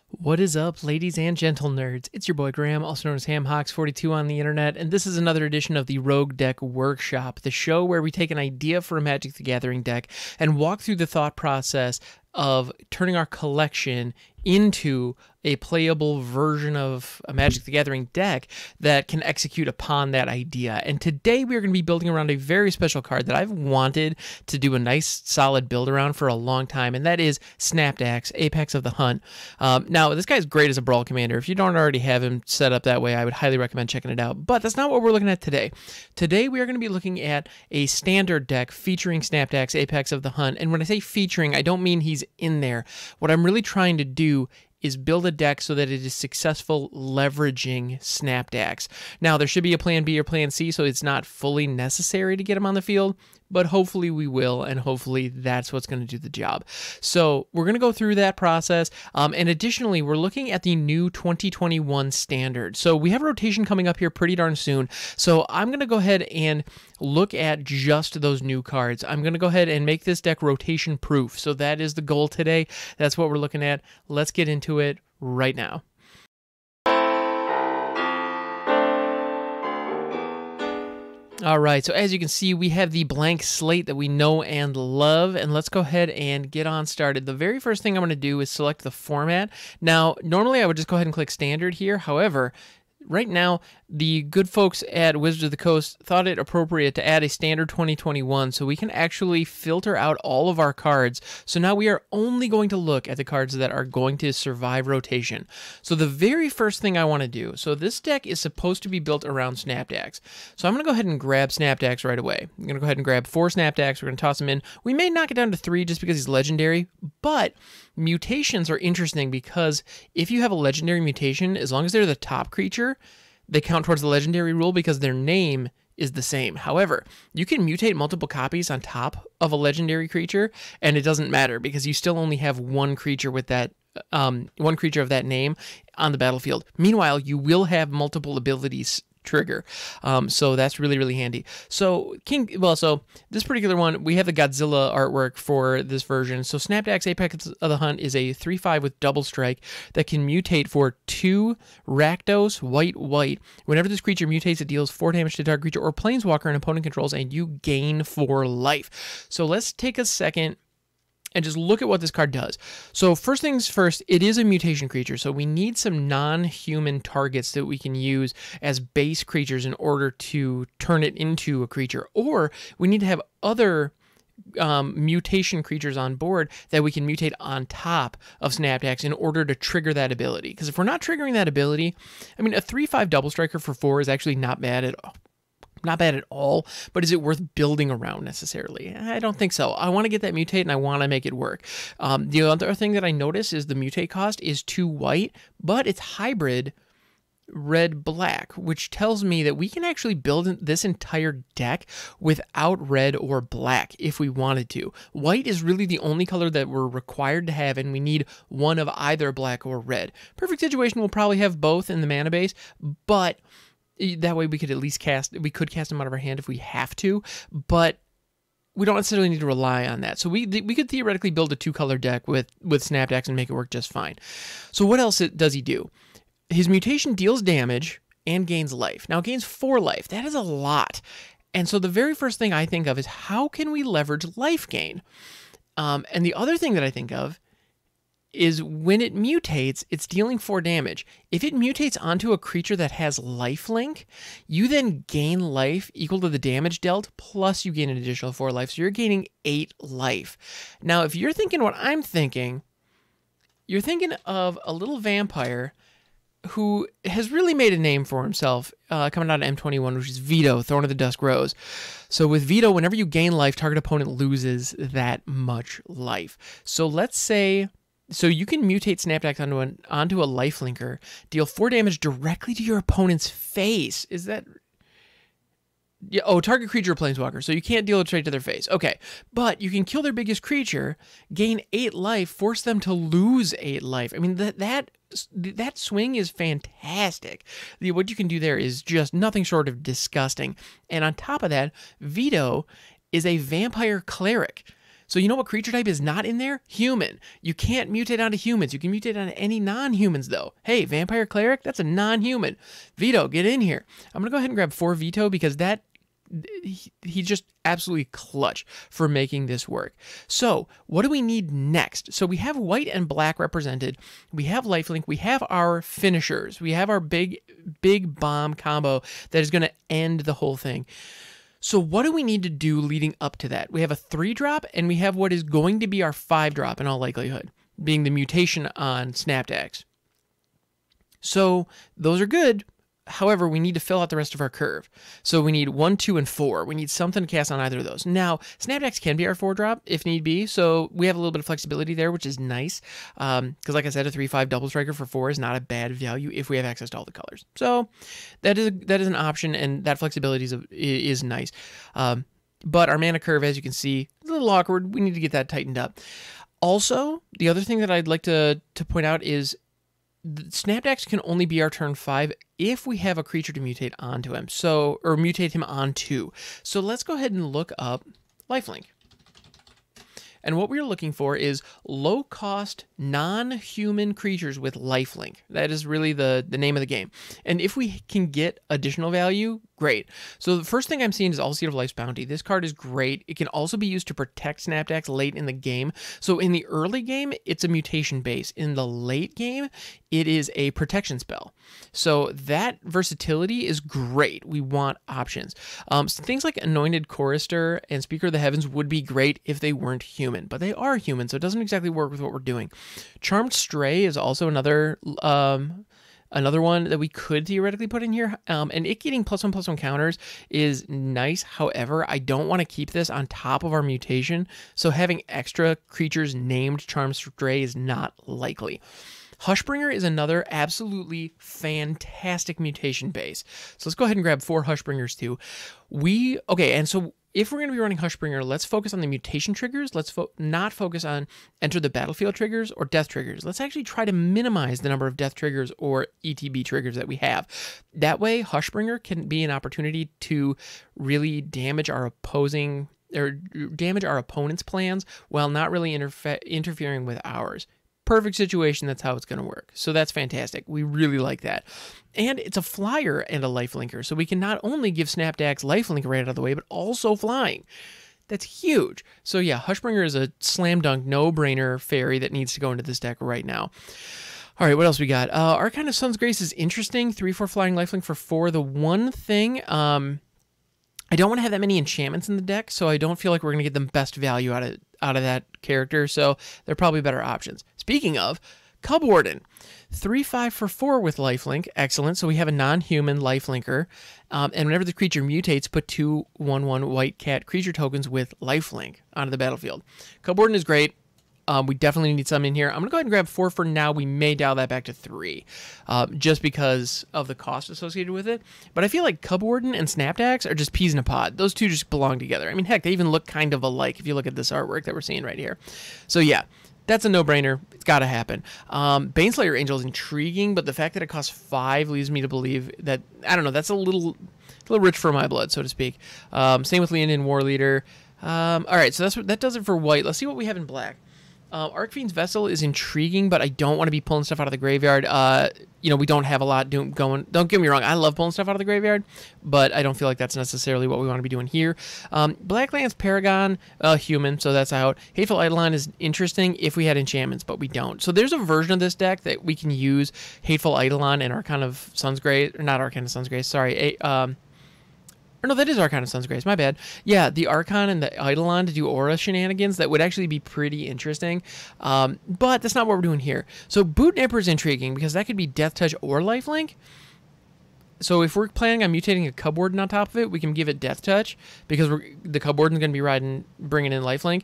What is up, ladies and gentle nerds? It's your boy Graham, also known as HamHawks42 on the internet, and this is another edition of the Rogue Deck Workshop, the show where we take an idea for a Magic the Gathering deck and walk through the thought process of turning our collection into a playable version of a Magic the Gathering deck that can execute upon that idea. And today we are going to be building around a very special card that I've wanted to do a nice solid build around for a long time, and that is Snapdax, Apex of the Hunt. Now, this guy's great as a Brawl Commander. If you don't already have him set up that way, I would highly recommend checking it out. But that's not what we're looking at today. Today we are going to be looking at a standard deck featuring Snapdax, Apex of the Hunt. And when I say featuring, I don't mean he's in there. What I'm really trying to do is build a deck so that it is successful leveraging Snapdax. Now, there should be a plan B or plan C, so it's not fully necessary to get him on the field, but hopefully we will, and hopefully that's what's going to do the job. So we're going to go through that process, and additionally, we're looking at the new 2021 standard. So we have a rotation coming up here pretty darn soon, so I'm going to go ahead and look at just those new cards. I'm going to go ahead and make this deck rotation proof, so that is the goal today. That's what we're looking at. Let's get into it right now. All right, so as you can see, we have the blank slate that we know and love, and let's go ahead and get on started. The very first thing I'm going to do is select the format. Now, normally I would just go ahead and click standard here. However, right now, the good folks at Wizards of the Coast thought it appropriate to add a standard 2021 so we can actually filter out all of our cards. So now we are only going to look at the cards that are going to survive rotation. So the very first thing I want to do, so this deck is supposed to be built around Snapdax. So I'm going to go ahead and grab Snapdax right away. I'm going to go ahead and grab 4 Snapdax. We're going to toss him in. We may knock it down to 3 just because he's legendary, but mutations are interesting because if you have a legendary mutation, as long as they're the top creature, they count towards the legendary rule because their name is the same. However, you can mutate multiple copies on top of a legendary creature, and it doesn't matter because you still only have one creature with that one creature of that name on the battlefield. Meanwhile, you will have multiple abilities trigger. So that's really, really handy. So so this particular one, we have the Godzilla artwork for this version. So Snapdax Apex of the Hunt is a 3/5 with double strike that can mutate for 2 Rakdos white. Whenever this creature mutates, it deals 4 damage to target creature or planeswalker an opponent controls, and you gain 4 life. So let's take a second and just look at what this card does. So first things first, it is a mutation creature, so we need some non-human targets that we can use as base creatures in order to turn it into a creature, or we need to have other mutation creatures on board that we can mutate on top of Snapdax in order to trigger that ability. Because if we're not triggering that ability, I mean, a 3/5 double striker for 4 is actually not bad at all. Not bad at all, but is it worth building around necessarily? I don't think so. I want to get that mutate and I want to make it work. The other thing that I notice is the mutate cost is 2 white, but it's hybrid red-black, which tells me that we can actually build this entire deck without red or black if we wanted to. White is really the only color that we're required to have, and we need one of either black or red. Perfect situation, we'll probably have both in the mana base, but that way we could at least cast them out of our hand if we have to, but we don't necessarily need to rely on that. So we could theoretically build a 2-color deck with Snapdax and make it work just fine. So what else does he do? His mutation deals damage and gains life. Now it gains 4 life. That is a lot. And so the very first thing I think of is how can we leverage life gain? And the other thing that I think of is when it mutates, it's dealing 4 damage. If it mutates onto a creature that has Lifelink, you then gain life equal to the damage dealt, plus you gain an additional 4 life, so you're gaining 8 life. Now, if you're thinking what I'm thinking, you're thinking of a little vampire who has really made a name for himself coming out of M21, which is Veto, Throne of the Dusk Rose. So with Veto, whenever you gain life, target opponent loses that much life. So let's say... So you can mutate Snapdax onto a lifelinker, deal 4 damage directly to your opponent's face. Is that... Yeah, oh, target creature or planeswalker, so you can't deal it straight to their face. Okay, but you can kill their biggest creature, gain 8 life, force them to lose 8 life. I mean, that swing is fantastic. What you can do there is just nothing short of disgusting. And on top of that, Veto is a vampire cleric. So you know what creature type is not in there? Human. You can't mutate onto humans. You can mutate onto any non-humans, though. Hey, Vampire Cleric, that's a non-human. Veto, get in here. I'm going to go ahead and grab 4 Veto because he's just absolutely clutch for making this work. So what do we need next? So we have white and black represented. We have Lifelink. We have our finishers. We have our big bomb combo that is going to end the whole thing. So what do we need to do leading up to that? We have a 3-drop, and we have what is going to be our 5-drop in all likelihood, being the mutation on Snapdax. So those are good. However, we need to fill out the rest of our curve. So we need 1, 2, and 4. We need something to cast on either of those. Now, Snapdax can be our 4-drop if need be, so we have a little bit of flexibility there, which is nice. Because like I said, a 3/5 double striker for 4 is not a bad value if we have access to all the colors. So that is an option, and that flexibility is nice. But our mana curve, as you can see, is a little awkward. We need to get that tightened up. Also, the other thing that I'd like to point out is Snapdax can only be our turn 5 if we have a creature to mutate onto him, or mutate him onto. So let's go ahead and look up Lifelink. And what we're looking for is low-cost, non-human creatures with Lifelink. That is really the name of the game. And if we can get additional value, great. So the first thing I'm seeing is All Seed of Life's Bounty. This card is great. It can also be used to protect Snapdax late in the game. So in the early game, it's a mutation base. In the late game, it is a protection spell. So that versatility is great. We want options. So things like Anointed Chorister and Speaker of the Heavens would be great if they weren't human, but they are human, so it doesn't exactly work with what we're doing. Charmed Stray is also another one that we could theoretically put in here, and it getting +1/+1 counters is nice. However, I don't want to keep this on top of our mutation, so having extra creatures named Charmed Stray is not likely. Hushbringer is another absolutely fantastic mutation base. So let's go ahead and grab 4 Hushbringers too. Okay, and so if we're going to be running Hushbringer, let's focus on the mutation triggers. Let's not focus on enter the battlefield triggers or death triggers. Let's actually try to minimize the number of death triggers or ETB triggers that we have. That way, Hushbringer can be an opportunity to really damage our opponent's plans while not really interfering with ours. Perfect situation. That's how it's going to work. So that's fantastic. We really like that. And it's a flyer and a lifelinker. So we can not only give Snapdax lifelink right out of the way, but also flying. That's huge. So yeah, Hushbringer is a slam dunk, no-brainer fairy that needs to go into this deck right now. All right, what else we got? Arcana Sun's Grace is interesting. 3/4 flying lifelink for 4. The one thing, I don't want to have that many enchantments in the deck, so I don't feel like we're going to get the best value out of that character, so there are probably better options. Speaking of, Cub Warden, 3/5 for 4 with lifelink, excellent. So we have a non-human lifelinker, and whenever the creature mutates, put 2 1/1 white cat creature tokens with lifelink onto the battlefield. Cub Warden is great. We definitely need some in here. I'm going to go ahead and grab 4 for now. We may dial that back to 3 just because of the cost associated with it. But I feel like Cub Warden and Snapdax are just peas in a pod. Those two just belong together. I mean, heck, they even look kind of alike if you look at this artwork that we're seeing right here. So yeah, that's a no-brainer. It's got to happen. Baneslayer Angel is intriguing, but the fact that it costs 5 leads me to believe that, I don't know, that's a little rich for my blood, so to speak. Same with Leonin War Leader. All right, so that does it for white. Let's see what we have in black. Archfiend's Vessel is intriguing, but I don't want to be pulling stuff out of the graveyard. We don't have a lot going. Don't get me wrong, I love pulling stuff out of the graveyard, but I don't feel like that's necessarily what we want to be doing here. Blacklands Paragon, human, so that's out. Hateful Eidolon is interesting if we had enchantments, but we don't. So there's a version of this deck that we can use Hateful Eidolon and Arcana of Sun's Grace, or not Arcana of Sun's Grace, sorry, or no, that is Arcana of Sun's Grace, my bad. Yeah, the Archon and the Eidolon to do aura shenanigans, that would actually be pretty interesting. But that's not what we're doing here. So Boot Nipper is intriguing because that could be Death Touch or Lifelink. So if we're planning on mutating a Cub Warden on top of it, we can give it Death Touch because the Cub Warden's going to be bringing in Lifelink.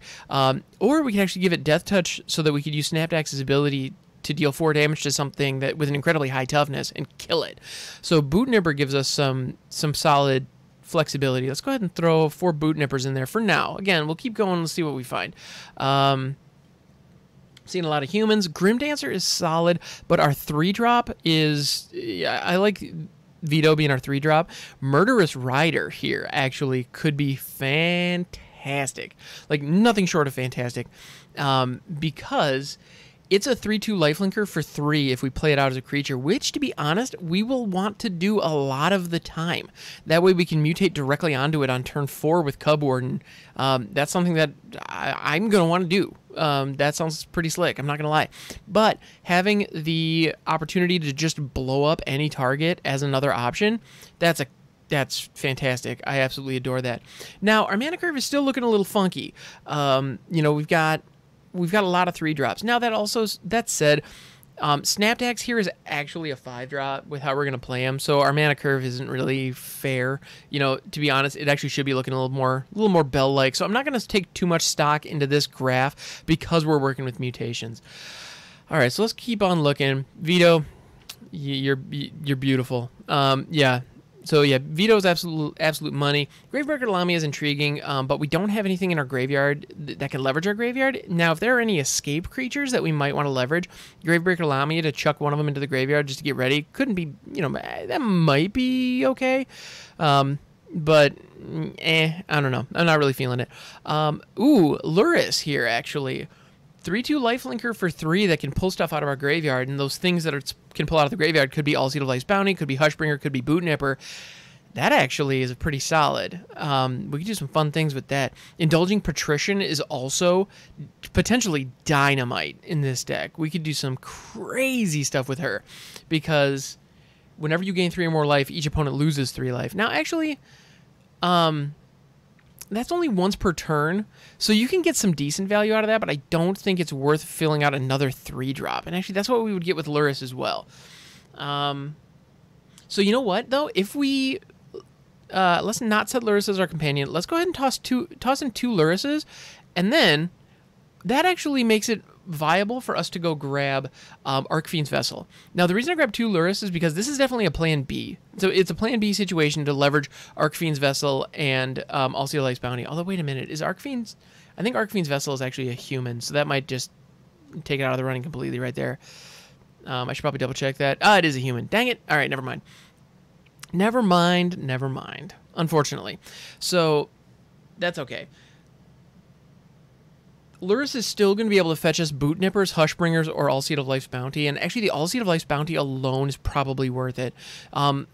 Or we can actually give it Death Touch so that we could use Snapdax's ability to deal 4 damage to something that with an incredibly high toughness and kill it. So Boot Nipper gives us some solid flexibility. Let's go ahead and throw 4 Boot Nippers in there for now. Again, we'll keep going and see what we find. Seeing a lot of humans. Grim Dancer is solid, but our 3-drop is... I like Veto being our 3-drop. Murderous Rider here actually could be fantastic. fantastic. Like, nothing short of fantastic. Because it's a 3/2 lifelinker for 3 if we play it out as a creature, which, to be honest, we will want to do a lot of the time. That way we can mutate directly onto it on turn 4 with Cub Warden. That's something that I'm going to want to do. That sounds pretty slick, I'm not going to lie. But having the opportunity to just blow up any target as another option, that's fantastic. I absolutely adore that. Now, our mana curve is still looking a little funky. We've got a lot of 3-drops. Now, that said, Snapdax here is actually a 5-drop with how we're going to play him, so our mana curve isn't really fair. To be honest, it actually should be looking a little more Bell-like, so I'm not going to take too much stock into this graph because we're working with mutations. All right, so let's keep on looking. Vito, you're beautiful. Yeah. So yeah, Vito's absolute money. Gravebreaker Lamia is intriguing, but we don't have anything in our graveyard that can leverage our graveyard. Now, if there are any escape creatures that we might want to leverage, Gravebreaker Lamia to chuck one of them into the graveyard just to get ready couldn't be, that might be okay. But I don't know. I'm not really feeling it. Luris here, actually. 3/2 lifelinker for 3 that can pull stuff out of our graveyard, and those things that can pull out of the graveyard could be Unsealed Life's Bounty, could be Hushbringer, could be Bootnipper. That actually is pretty solid. We could do some fun things with that. Indulging Patrician is also potentially dynamite in this deck. We could do some crazy stuff with her, because whenever you gain 3 or more life, each opponent loses 3 life. Now, actually, that's only once per turn, so you can get some decent value out of that, but I don't think it's worth filling out another 3-drop. And actually, that's what we would get with Luris as well. So you know what, though? If we... let's not set Luris as our companion. Let's go ahead and toss in 2 Lurises, and then that actually makes it viable for us to go grab Archfiend's Vessel. Now, the reason I grabbed 2 Luris is because this is definitely a plan B. So it's a plan B situation to leverage Archfiend's Vessel and Unsealed Life's Bounty. Although, wait a minute, I think Archfiend's Vessel is actually a human, so that might just take it out of the running completely right there. I should probably double check that. It is a human. Dang it. All right, never mind. Never mind. Unfortunately. So that's okay. Luris is still going to be able to fetch us Bootnippers, Hushbringers, or Unsealed of Life's Bounty, and actually the Unsealed of Life's Bounty alone is probably worth it. Now,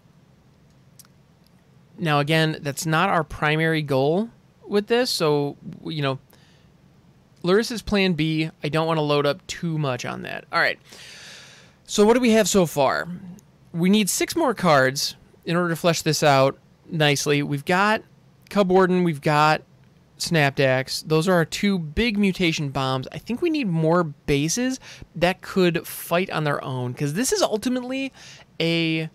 again, that's not our primary goal with this, so, Luris is plan B. I don't want to load up too much on that. All right, so what do we have so far? We need 6 more cards in order to flesh this out nicely. We've got Cub Warden, we've got Snapdax. Those are our 2 big mutation bombs. I think we need more bases that could fight on their own, because this is ultimately a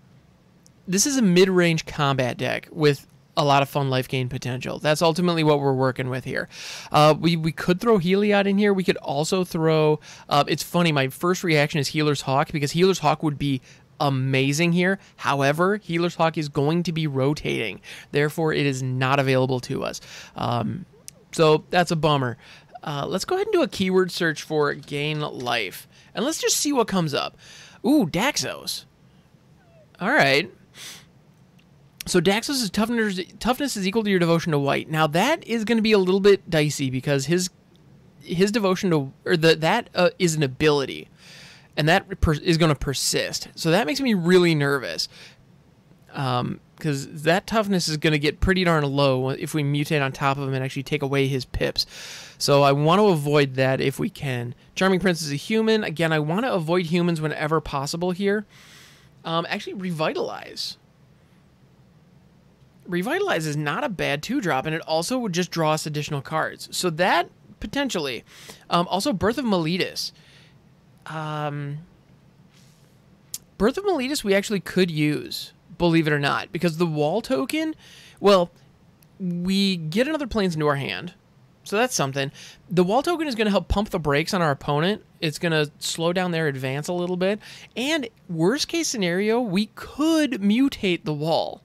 mid-range combat deck with a lot of fun life gain potential. That's ultimately what we're working with here. We could throw Heliod in here. We could also throw... it's funny, my first reaction is Healer's Hawk, because Healer's Hawk would be amazing here. However, Healer's Hawk is going to be rotating. Therefore, it is not available to us. So that's a bummer. Let's go ahead and do a keyword search for gain life. And let's just see what comes up. Ooh, Daxos. All right. So Daxos' toughness is equal to your devotion to white. Now, that is going to be a little bit dicey, because his devotion to... that is an ability. And that is going to persist. So that makes me really nervous. Because that toughness is going to get pretty darn low if we mutate on top of him and actually take away his pips. So I want to avoid that if we can. Charming Prince is a human. Again, I want to avoid humans whenever possible here. Actually, Revitalize. Revitalize is not a bad 2-drop, and it also would just draw us additional cards. So that, potentially. Also, Birth of Meletus. Birth of Meletus we actually could use, believe it or not, because the wall token, well, we get another planes into our hand, so that's something. The wall token is going to help pump the brakes on our opponent. It's going to slow down their advance a little bit, and worst case scenario, we could mutate the wall.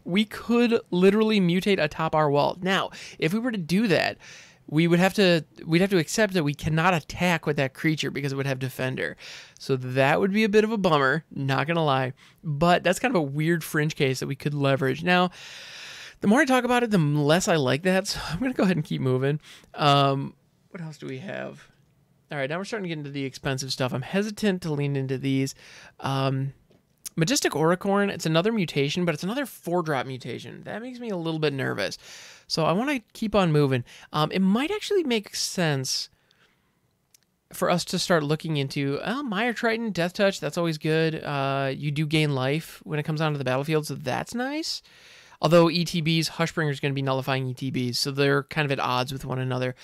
We could literally mutate atop our wall. Now, if we were to do that, we'd have to accept that we cannot attack with that creature because it would have Defender. So that would be a bit of a bummer, not going to lie. But that's kind of a weird fringe case that we could leverage. Now, The more I talk about it, the less I like that, so I'm going to go ahead and keep moving. What else do we have? All right, now we're starting to get into the expensive stuff. I'm hesitant to lean into these. Majestic Auricorn, it's another mutation, but it's another 4-drop mutation. That makes me a little bit nervous. So I want to keep on moving. It might actually make sense for us to start looking into Mire Triton, Death Touch. That's always good. You do gain life when it comes onto the battlefield, so that's nice. Although ETBs, Hushbringer is going to be nullifying ETBs, so they're kind of at odds with one another.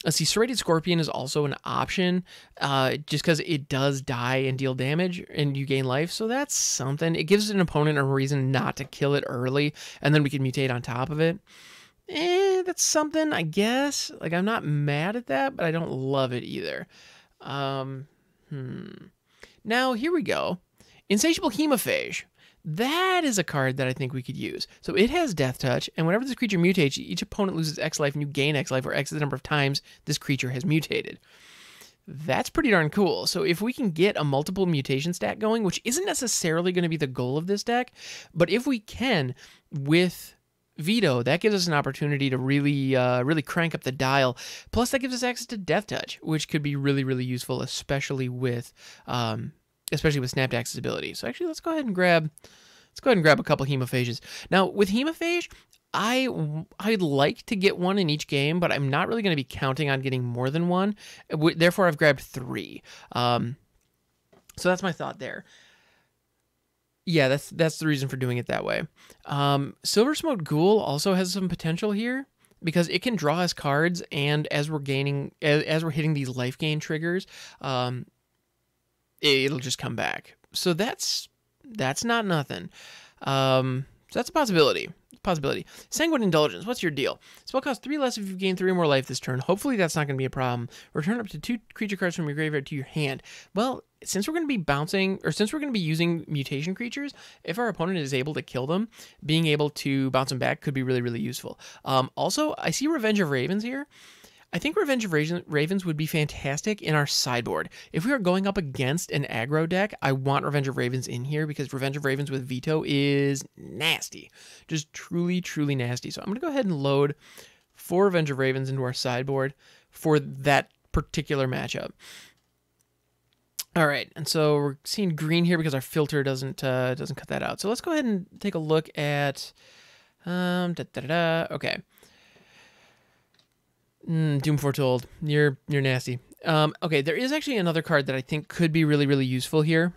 Let's see, Serrated Scorpion is also an option, just because it does die and deal damage, and you gain life, so that's something. It gives an opponent a reason not to kill it early, and then we can mutate on top of it. That's something, I guess. Like, I'm not mad at that, but I don't love it either. Now, here we go. Insatiable Hemophage. That is a card that I think we could use. So it has Death Touch, and whenever this creature mutates, each opponent loses X life, and you gain X life, or X the number of times this creature has mutated. That's pretty darn cool. So if we can get a multiple mutation stat going, which isn't necessarily going to be the goal of this deck, but if we can, with Veto, that gives us an opportunity to really crank up the dial. Plus, that gives us access to Death Touch, which could be really, really useful, especially with Snapdax's ability. So actually, let's go ahead and grab a couple Hemophages. Now, with Hemophage, I'd like to get one in each game, but I'm not really going to be counting on getting more than one. Therefore, I've grabbed 3. So that's my thought there. Yeah, that's the reason for doing it that way. Silver Smoked Ghoul also has some potential here, because it can draw us cards, and as we're hitting these life gain triggers, it'll just come back. So that's not nothing. So that's a possibility. Sanguine Indulgence, what's your deal? Spell costs 3 less if you gain 3 or more life this turn. Hopefully that's not going to be a problem. Return up to 2 creature cards from your graveyard to your hand. Well, since we're going to be using mutation creatures, if our opponent is able to kill them, being able to bounce them back could be really, really useful. Also, I see Revenge of Ravens here. I think Revenge of Ravens would be fantastic in our sideboard. If we are going up against an aggro deck, I want Revenge of Ravens in here, because Revenge of Ravens with Veto is nasty. Just truly, truly nasty. So I'm going to go ahead and load 4 Revenge of Ravens into our sideboard for that particular matchup. All right, and so we're seeing green here because our filter doesn't cut that out. So let's go ahead and take a look at okay. Doom Foretold. You're nasty. Okay, there is actually another card that I think could be really, really useful here.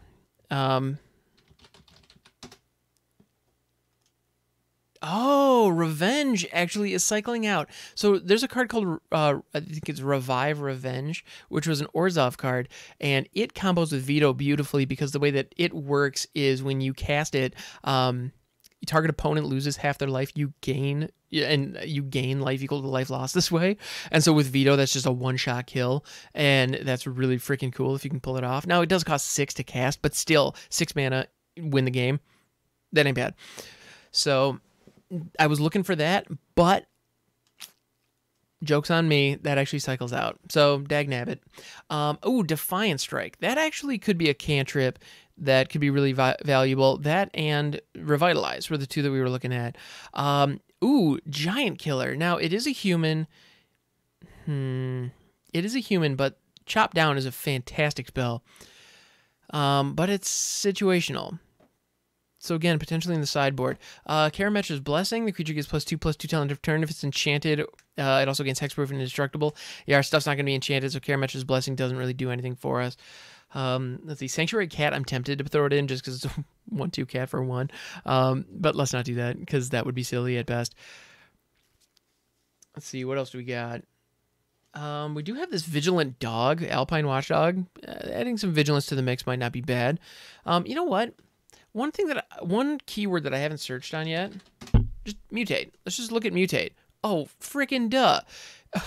Oh, Revenge actually is cycling out. So there's a card called, I think it's Revive Revenge, which was an Orzhov card, and it combos with Veto beautifully, because the way that it works is when you cast it, target opponent loses half their life, you gain life equal to life lost this way. And so with Veto, that's just a one-shot kill, and that's really freaking cool if you can pull it off. Now, it does cost 6 to cast, but still, 6 mana, win the game. That ain't bad. So I was looking for that, but joke's on me, that actually cycles out. So, dagnabbit. Oh, Defiant Strike. That actually could be a cantrip that could be really valuable. That and Revitalize were the 2 that we were looking at. Ooh, Giant Killer. Now, it is a human. It is a human, but Chop Down is a fantastic spell. But it's situational. So again, potentially in the sideboard. Karametra's Blessing. The creature gets +2/+2 till end of turn. If it's enchanted, it also gains hexproof and indestructible. Yeah, our stuff's not going to be enchanted, so Karametra's Blessing doesn't really do anything for us. Let's see. Sanctuary Cat, I'm tempted to throw it in just because it's a 1/2 cat for 1. But let's not do that, because that would be silly at best. Let's see. What else do we got? We do have this Vigilant Dog, Alpine Watchdog. Adding some Vigilance to the mix might not be bad. You know what? One keyword that I haven't searched on yet, just mutate. Let's just look at mutate. Oh, freaking duh.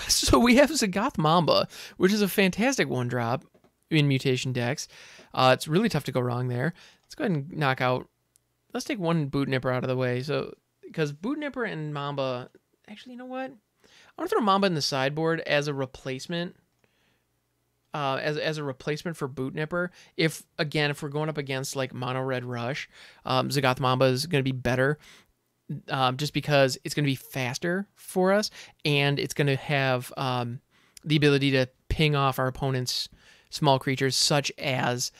So we have Zagoth Mamba, which is a fantastic 1-drop in mutation decks. It's really tough to go wrong there. Let's go ahead and knock out. Let's take one Boot Nipper out of the way. So, because Boot Nipper and Mamba, actually, you know what? I want to throw Mamba in the sideboard as a replacement. As a replacement for Boot Nipper. If we're going up against like Mono Red Rush, Zagoth Mamba is going to be better just because it's going to be faster for us, and it's going to have the ability to ping off our opponent's small creatures, such as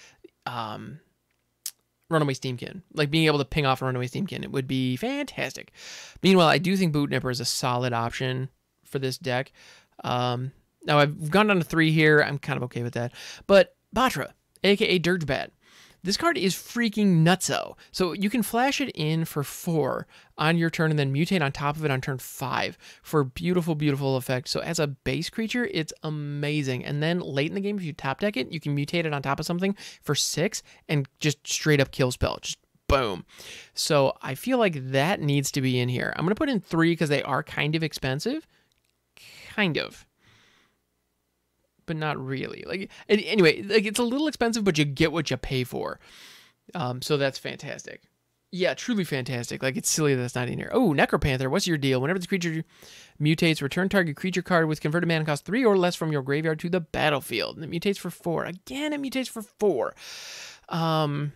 Runaway Steamkin. Like being able to ping off a Runaway Steamkin, it would be fantastic. Meanwhile, I do think Boot Nipper is a solid option for this deck. Now, I've gone down to 3 here. I'm kind of okay with that. But Batra, a.k.a. Dirgebat. This card is freaking nutso. So you can flash it in for 4 on your turn and then mutate on top of it on turn 5 for a beautiful, beautiful effect. So as a base creature, it's amazing. And then late in the game, if you top deck it, you can mutate it on top of something for 6 and just straight up kill spell. Just boom. So I feel like that needs to be in here. I'm going to put in 3 because they are kind of expensive. Kind of. But not really. Like anyway, like it's a little expensive, but you get what you pay for. So that's fantastic. Yeah, truly fantastic. Like it's silly that it's not in here. Oh, Necro Panther, what's your deal? Whenever this creature mutates, return target creature card with converted mana cost 3 or less from your graveyard to the battlefield. And it mutates for 4. Again, it mutates for 4. A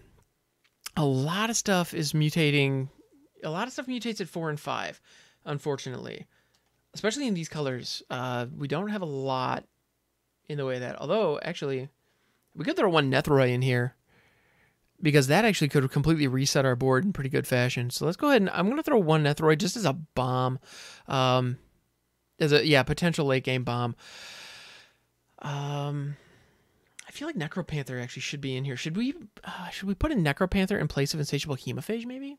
lot of stuff is mutating. A lot of stuff mutates at 4 and 5, unfortunately. Especially in these colors. We don't have a lot in the way of that. Although, actually, we could throw 1 Nethroi in here, because that actually could completely reset our board in pretty good fashion. So let's go ahead and I'm going to throw 1 Nethroi just as a bomb. As a, potential late game bomb. I feel like Necro Panther actually should be in here. Should we put a Necro Panther in place of Insatiable Hemophage, maybe?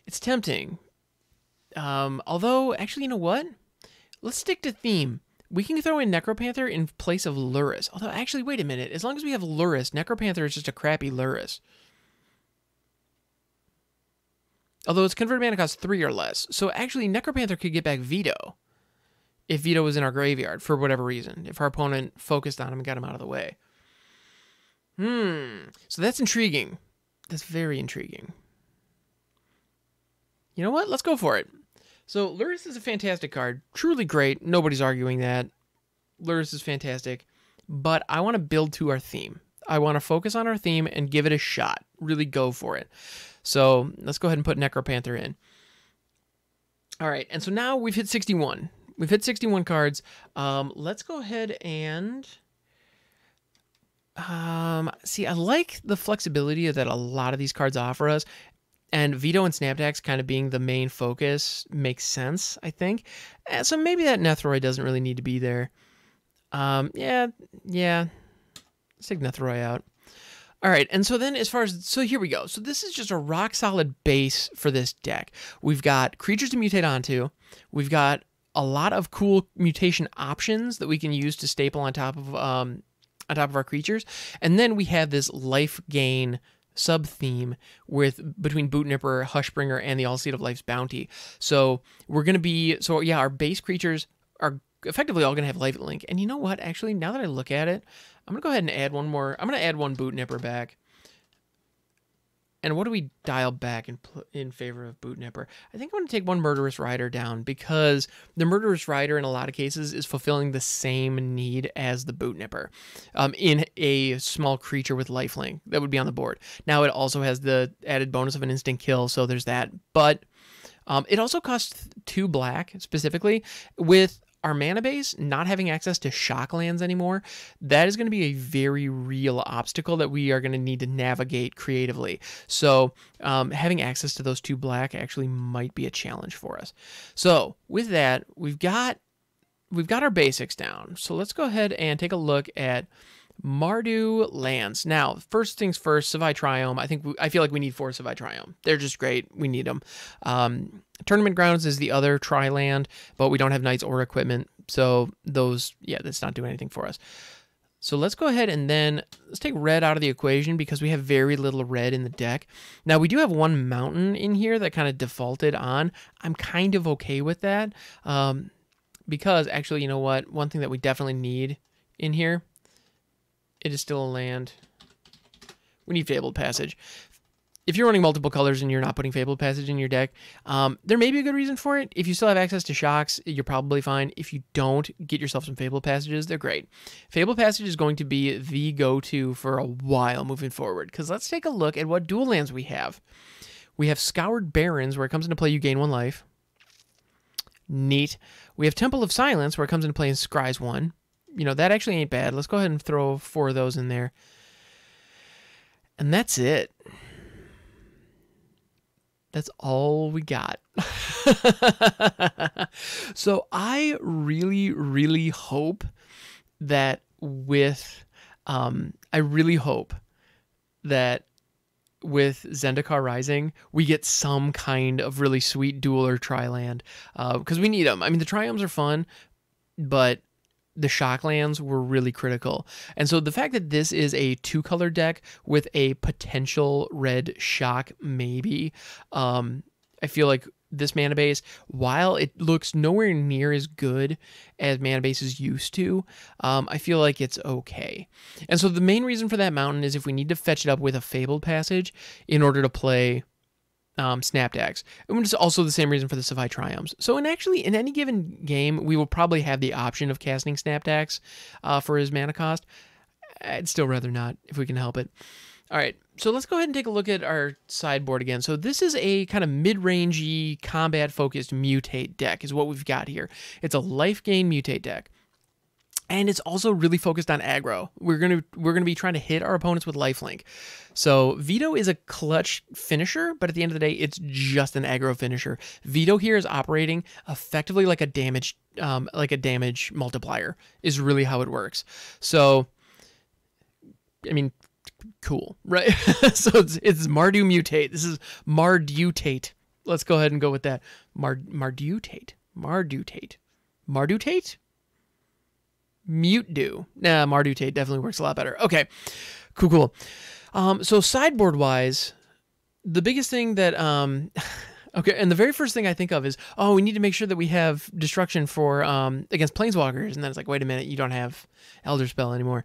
It's tempting. Although, actually, you know what? Let's stick to theme. We can throw in Necro Panther in place of Lurrus. Although, actually, wait a minute. As long as we have Lurrus, Necro Panther is just a crappy Lurrus. Although it's converted mana cost 3 or less. So, actually, Necro Panther could get back Veto if Veto was in our graveyard for whatever reason. If our opponent focused on him and got him out of the way. So, that's intriguing. That's very intriguing. You know what? Let's go for it. So, Lurrus is a fantastic card. Truly great. Nobody's arguing that. Lurrus is fantastic. But I want to build to our theme. I want to focus on our theme and give it a shot. Really go for it. So, let's go ahead and put Necro Panther in. All right. And so now we've hit 61. We've hit 61 cards. Let's go ahead and... see, I like the flexibility that a lot of these cards offer us. And Veto and Snapdax kind of being the main focus makes sense, I think. So maybe that Nethroi doesn't really need to be there. Yeah. Let's take Nethroi out. All right, and so then so here we go. So this is just a rock-solid base for this deck. We've got creatures to mutate onto. We've got a lot of cool mutation options that we can use to staple on top of our creatures. And then we have this life gain sub-theme between Boot Nipper, Hushbringer, and the All-Seed of Life's Bounty. So we're going to be... So yeah, our base creatures are effectively all going to have Lifelink. And you know what? Actually, now that I look at it, I'm going to go ahead and add one more. I'm going to add 1 Boot Nipper back. And what do we dial back in favor of Boot Nipper? I think I'm going to take 1 Murderous Rider down, because the Murderous Rider in a lot of cases is fulfilling the same need as the Boot Nipper in a small creature with lifelink that would be on the board. Now it also has the added bonus of an instant kill, so there's that. But it also costs 2 black specifically. With our mana base not having access to shock lands anymore, that is going to be a very real obstacle that we are going to need to navigate creatively. So having access to those 2 black actually might be a challenge for us. So with that, we've got our basics down. So let's go ahead and take a look at Mardu lands. Now, first things first, Savai Triome. I feel like we need 4 Savai Triome. They're just great. We need them. Tournament Grounds is the other tri-land, but we don't have Knights or equipment. So those, that's not doing anything for us. So let's go ahead and then let's take red out of the equation, because we have very little red in the deck. Now, we do have 1 mountain in here that kind of defaulted on. I'm kind of okay with that, because actually, you know what? One thing that we definitely need in here, it is still a land. We need Fabled Passage. if you're running multiple colors and you're not putting Fabled Passage in your deck, there may be a good reason for it. If you still have access to shocks, you're probably fine. If you don't, get yourself some Fabled Passages. They're great. Fabled Passage is going to be the go-to for a while moving forward, because let's take a look at what dual lands we have. We have Scoured Barrens, where it comes into play, you gain 1 life. Neat. We have Temple of Silence, where it comes into play and scries 1. You know, that actually ain't bad. Let's go ahead and throw 4 of those in there. And that's it. That's all we got. So I really, really hope that with Zendikar Rising, we get some kind of really sweet dual or tri-land, because we need them. I mean, the triomes are fun, but the shock lands were really critical. And so the fact that this is a 2-color deck with a potential red shock, maybe, I feel like this mana base, while it looks nowhere near as good as mana bases used to, I feel like it's okay. And so the main reason for that mountain is if we need to fetch it up with a Fabled Passage in order to play Snapdax. And it's also the same reason for the Savai Triomes. So in any given game, we will probably have the option of casting Snapdax for his mana cost. I'd still rather not if we can help it. All right, so let's go ahead and take a look at our sideboard again. So this is a kind of mid-rangey, combat-focused mutate deck is what we've got here. It's a life gain mutate deck. And it's also really focused on aggro. We're gonna be trying to hit our opponents with Lifelink. So Veto is a clutch finisher, but at the end of the day, it's just an aggro finisher. Veto here is operating effectively like a damage multiplier. Is really how it works. So, I mean, cool, right? So it's Mardu mutate. This is Mardutate. Let's go ahead and go with that. Mardutate. Mute do. Nah, Mardutate definitely works a lot better. Okay, cool. So sideboard wise, the biggest thing that okay, and the very first thing I think of is, oh, we need to make sure that we have destruction for against planeswalkers, and then it's like, wait a minute, you don't have Elder Spell anymore.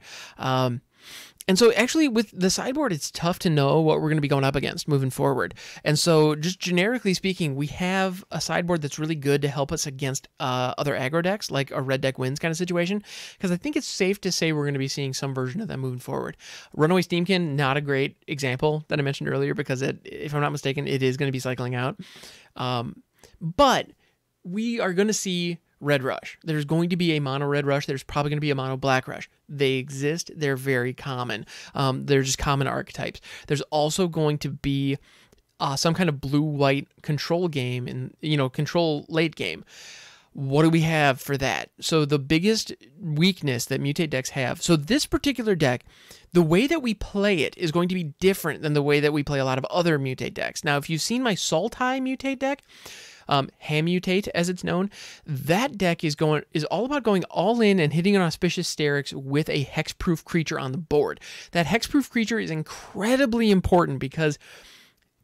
And so actually with the sideboard, it's tough to know what we're going to be going up against moving forward. And so just generically speaking, we have a sideboard that's really good to help us against other aggro decks, like a red deck wins kind of situation, because I think it's safe to say we're going to be seeing some version of that moving forward. Runaway Steamkin, not a great example that I mentioned earlier, because if I'm not mistaken, it is going to be cycling out. But we are going to see Red Rush. There's going to be a mono Red Rush. There's probably going to be a mono Black Rush. They exist. They're very common. They're just common archetypes. There's also going to be some kind of blue-white control game and, control late game. What do we have for that? So the biggest weakness that mutate decks have, so this particular deck, the way that we play it is going to be different than the way that we play a lot of other mutate decks. Now, if you've seen my Sultai mutate deck, Hamutate, as it's known, that deck is all about going all in and hitting an Auspicious Sterix with a hexproof creature on the board. That hexproof creature is incredibly important because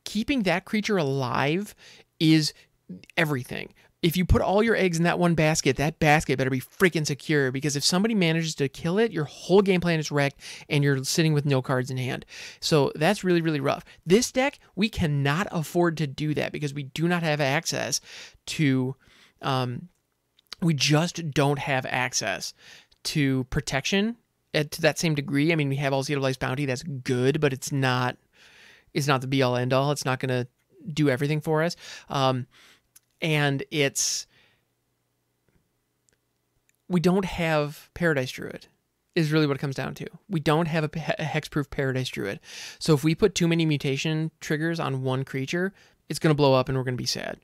keeping that creature alive is everything. If you put all your eggs in that one basket, that basket better be freaking secure, because if somebody manages to kill it, your whole game plan is wrecked and you're sitting with no cards in hand. So that's really, really rough. This deck, we cannot afford to do that because we do not have access to, we just don't have access to protection to that same degree. I mean, we have Alzheimer's Life's Bounty. That's good, but it's not the be all end all. It's not going to do everything for us. And we don't have Paradise Druid is really what it comes down to. We don't have a hexproof Paradise Druid. So if we put too many mutation triggers on one creature, it's going to blow up and we're going to be sad.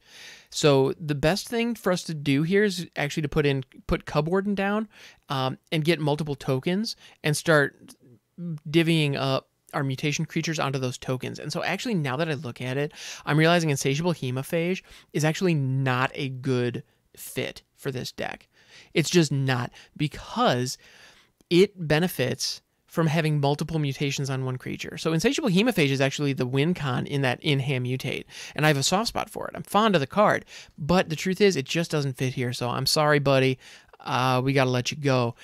So the best thing for us to do here is actually to put Cub Warden down and get multiple tokens and start divvying up our mutation creatures onto those tokens. And so actually, now that I look at it, I'm realizing Insatiable Hemophage is actually not a good fit for this deck. It's just not, because it benefits from having multiple mutations on one creature. So Insatiable Hemophage is actually the win con in that in-hand mutate, and I have a soft spot for it. I'm fond of the card, but the truth is it just doesn't fit here, so I'm sorry, buddy. We got to let you go.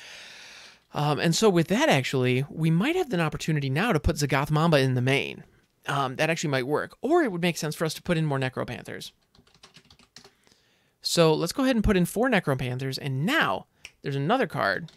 And so with that, actually, we might have an opportunity now to put Zagath Mamba in the main. that actually might work. Or it would make sense for us to put in more Necro Panthers. So let's go ahead and put in 4 Necro Panthers, and now there's another card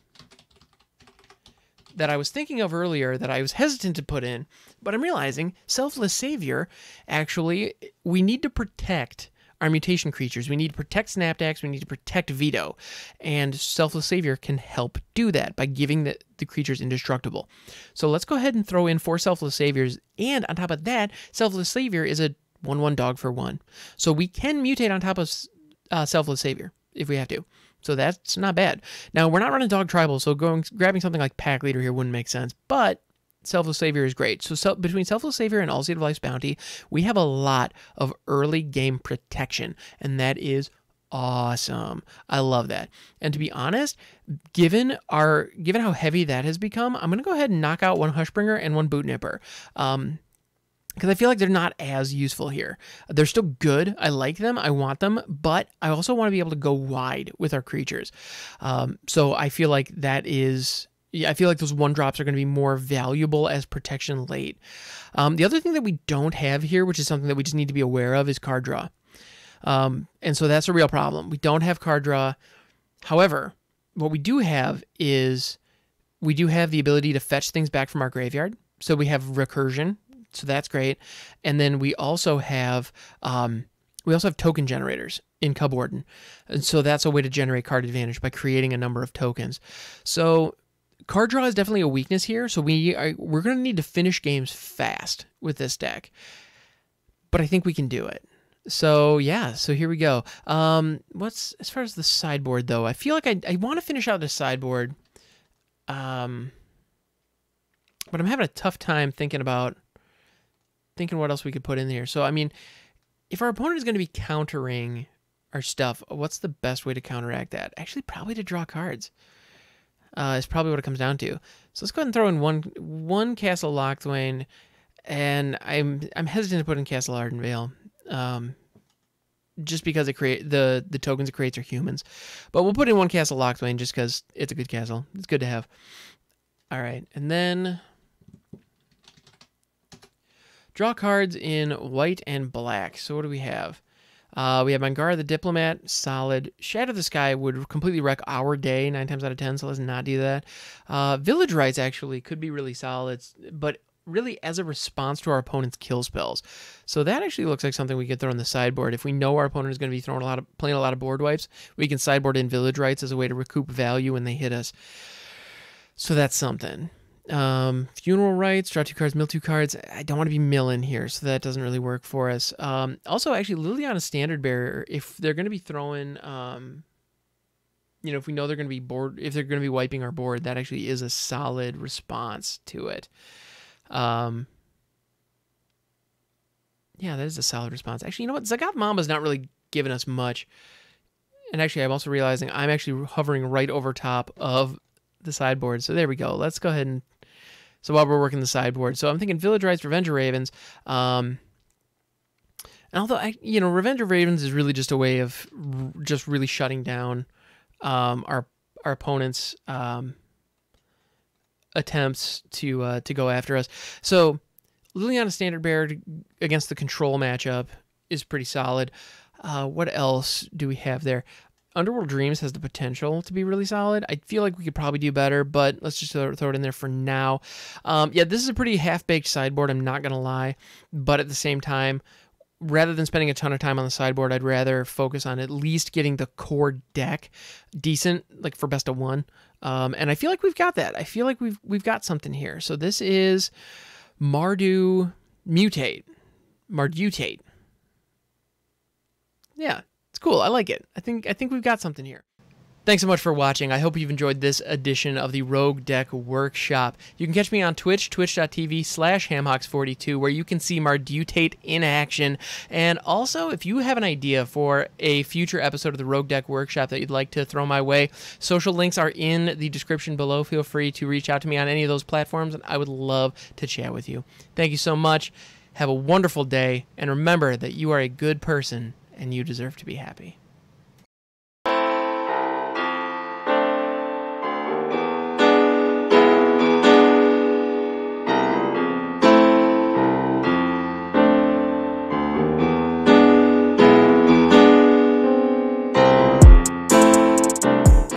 that I was thinking of earlier that I was hesitant to put in, but I'm realizing Selfless Savior, actually, we need to protect our mutation creatures. We need to protect Snapdax, we need to protect Veto, and Selfless Savior can help do that by giving the creatures indestructible. So let's go ahead and throw in 4 Selfless Saviors, and on top of that, Selfless Savior is a 1/1 dog for 1. So we can mutate on top of Selfless Savior if we have to. So that's not bad. Now, we're not running dog tribal, so grabbing something like Pack Leader here wouldn't make sense, but Selfless Savior is great. So between Selfless Savior and All Seed of Life's Bounty, we have a lot of early game protection, and that is awesome. I love that. And to be honest, given how heavy that has become, I'm going to go ahead and knock out 1 Hushbringer and 1 Boot Nipper. Because I feel like they're not as useful here. They're still good. I like them. I want them. But I also want to be able to go wide with our creatures. So I feel like that is... Yeah, I feel like those 1-drops are going to be more valuable as protection late. The other thing that we don't have here, which is something that we just need to be aware of, is card draw. And so that's a real problem. We don't have card draw. However, what we do have is we do have the ability to fetch things back from our graveyard. So we have recursion. So that's great. And then we also have token generators in Cub Warden. And so that's a way to generate card advantage by creating a number of tokens. So card draw is definitely a weakness here. So we're going to need to finish games fast with this deck. But I think we can do it. So yeah, so here we go. As far as the sideboard though, I feel like I want to finish out the sideboard. But I'm having a tough time thinking what else we could put in here. So, I mean, if our opponent is going to be countering our stuff, what's the best way to counteract that? Actually, probably to draw cards. Is probably what it comes down to. So let's go ahead and throw in one Castle Locthwain, and I'm hesitant to put in Castle Ardenvale, just because the tokens it creates are humans. But we'll put in 1 Castle Locthwain just because it's a good castle. It's good to have. All right, and then... draw cards in white and black. So what do we have? We have Mangara the Diplomat, solid. Shadow the Sky would completely wreck our day 9 times out of 10, so let's not do that. Village Rites actually could be really solid, but really as a response to our opponent's kill spells. So that actually looks like something we could throw on the sideboard. If we know our opponent is going to be playing a lot of board wipes, we can sideboard in Village Rites as a way to recoup value when they hit us. So that's something. Funeral Rites, draw 2 cards, mill 2 cards. I don't want to be milling here, so that doesn't really work for us. Also, actually, Liliana Standard Bearer, if they're going to be throwing, if we know they're going to be if they're going to be wiping our board, that actually is a solid response to it. Yeah, that is a solid response. Actually, you know what? Zagat Mamba's not really giving us much. And actually, I'm also realizing I'm actually hovering right over top of the sideboard. So there we go. Let's go ahead and... So while we're working the sideboard, so I'm thinking Village Rites, Revenge of Ravens. And although Revenge of Ravens is really just a way of just really shutting down our opponent's attempts to go after us. So Liliana Standard Bearer against the control matchup is pretty solid. What else do we have there? Underworld Dreams has the potential to be really solid. I feel like we could probably do better, but let's just throw it in there for now. Yeah, this is a pretty half-baked sideboard, I'm not going to lie. But at the same time, rather than spending a ton of time on the sideboard, I'd rather focus on at least getting the core deck decent, like for best of 1. And I feel like we've got that. I feel like we've got something here. So this is Mardu Mutate. Mardutate. Yeah. It's cool. I like it. I think we've got something here. Thanks so much for watching. I hope you've enjoyed this edition of the Rogue Deck Workshop. You can catch me on Twitch, twitch.tv/hamhawks42, where you can see Mardutate in action. And also, if you have an idea for a future episode of the Rogue Deck Workshop that you'd like to throw my way, social links are in the description below. Feel free to reach out to me on any of those platforms, and I would love to chat with you. Thank you so much. Have a wonderful day, and remember that you are a good person, and you deserve to be happy.